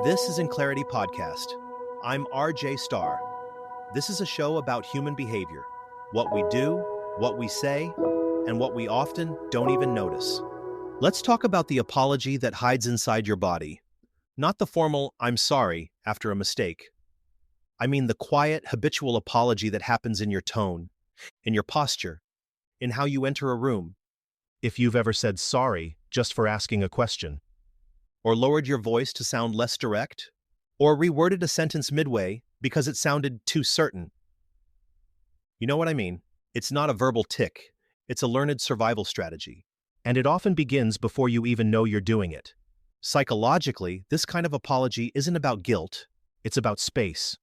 This is Inclarity Podcast. I'm RJ Starr. This is a show about human behavior, what we do, what we say, and what we often don't even notice. Let's talk about the apology that hides inside your body, not the formal "I'm sorry" after a mistake. I mean the quiet, habitual apology that happens in your tone, in your posture, in how you enter a room. If you've ever said sorry just for asking a question. Or lowered your voice to sound less direct, or reworded a sentence midway because it sounded too certain. You know what I mean? It's not a verbal tic, it's a learned survival strategy. And it often begins before you even know you're doing it. Psychologically, this kind of apology isn't about guilt, It's about space.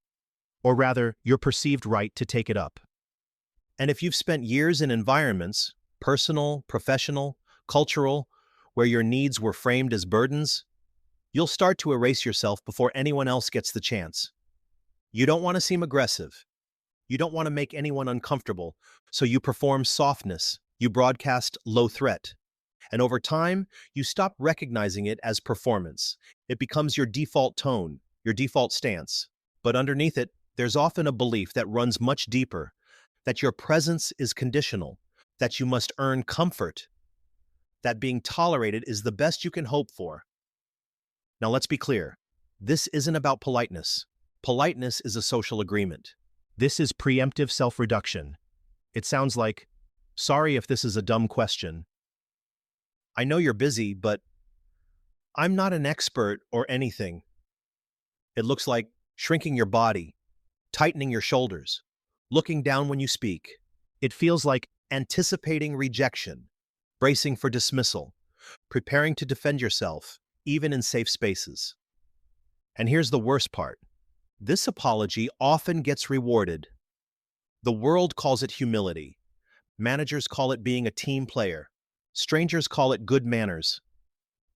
Or rather, your perceived right to take it up. and if you've spent years in environments, personal, professional, cultural, where your needs were framed as burdens, you'll start to erase yourself before anyone else gets the chance. You don't want to seem aggressive. You don't want to make anyone uncomfortable, so you perform softness, you broadcast low threat. And over time, you stop recognizing it as performance. It becomes your default tone, your default stance. But underneath it, there's often a belief that runs much deeper, that your presence is conditional, that you must earn comfort, that being tolerated is the best you can hope for. Now let's be clear. This isn't about politeness. Politeness is a social agreement. This is preemptive self-reduction. It sounds like, sorry if this is a dumb question. I know you're busy, but I'm not an expert or anything. It looks like shrinking your body, tightening your shoulders, looking down when you speak, It feels like, anticipating rejection, bracing for dismissal, preparing to defend yourself, even in safe spaces. And here's the worst part. This apology often gets rewarded. The world calls it humility. Managers call it being a team player. Strangers call it good manners.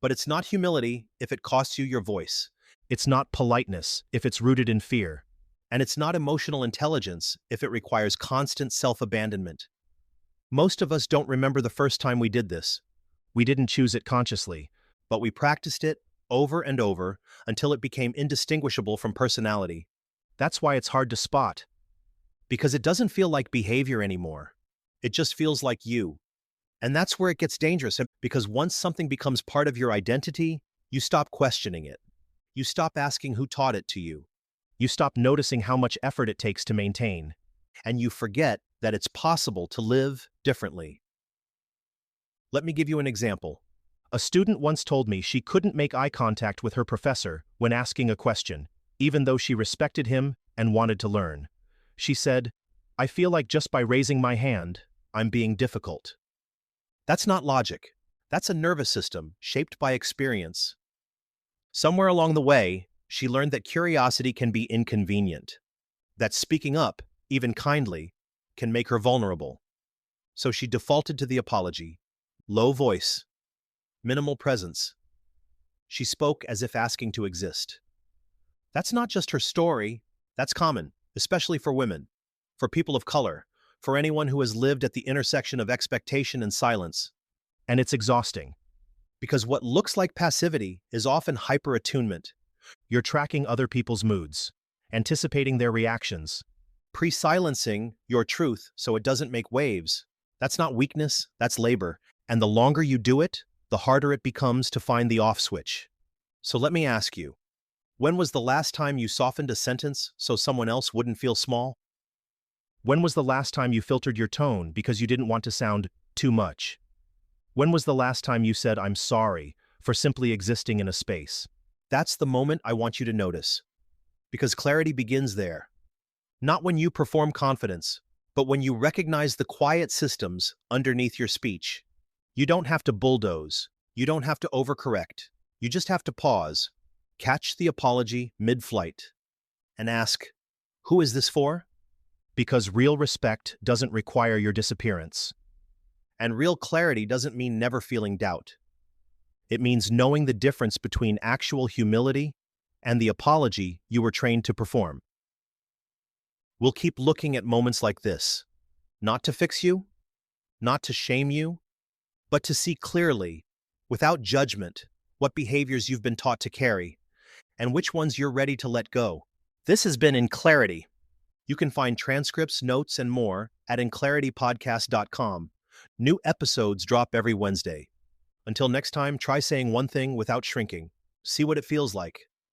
But it's not humility if it costs you your voice. it's not politeness if it's rooted in fear. And it's not emotional intelligence if it requires constant self-abandonment. Most of us don't remember the first time we did this, We didn't choose it consciously. but we practiced it over and over until it became indistinguishable from personality, That's why it's hard to spot. because it doesn't feel like behavior anymore. It just feels like you. And that's where it gets dangerous, because once something becomes part of your identity, you stop questioning it. You stop asking who taught it to you, You stop noticing how much effort it takes to maintain. and you forget that it's possible to live differently. Let me give you an example. A student once told me she couldn't make eye contact with her professor when asking a question, even though she respected him and wanted to learn. She said, "I feel like just by raising my hand, I'm being difficult." That's not logic. That's a nervous system shaped by experience. Somewhere along the way, she learned that curiosity can be inconvenient, that speaking up, even kindly, can make her vulnerable. So she defaulted to the apology. Low voice, minimal presence. She spoke as if asking to exist. That's not just her story, that's common, especially for women, for people of color, for anyone who has lived at the intersection of expectation and silence. And it's exhausting. Because what looks like passivity is often hyper-attunement, You're tracking other people's moods, anticipating their reactions. pre-silencing your truth so it doesn't make waves. That's not weakness, that's labor. And the longer you do it, the harder it becomes to find the off switch. So let me ask you, when was the last time you softened a sentence so someone else wouldn't feel small? When was the last time you filtered your tone because you didn't want to sound too much? When was the last time you said, "I'm sorry," for simply existing in a space? That's the moment I want you to notice. Because clarity begins there. Not when you perform confidence, but when you recognize the quiet systems underneath your speech. You don't have to bulldoze. You don't have to overcorrect. You just have to pause, catch the apology mid-flight, and ask, who is this for? Because real respect doesn't require your disappearance. And real clarity doesn't mean never feeling doubt. It means knowing the difference between actual humility and the apology you were trained to perform. We'll keep looking at moments like this, not to fix you, not to shame you, but to see clearly, without judgment, what behaviors you've been taught to carry, and which ones you're ready to let go. This has been Inclarity. You can find transcripts, notes, and more at inclaritypodcast.com. New episodes drop every Wednesday. Until next time, try saying one thing without shrinking. See what it feels like.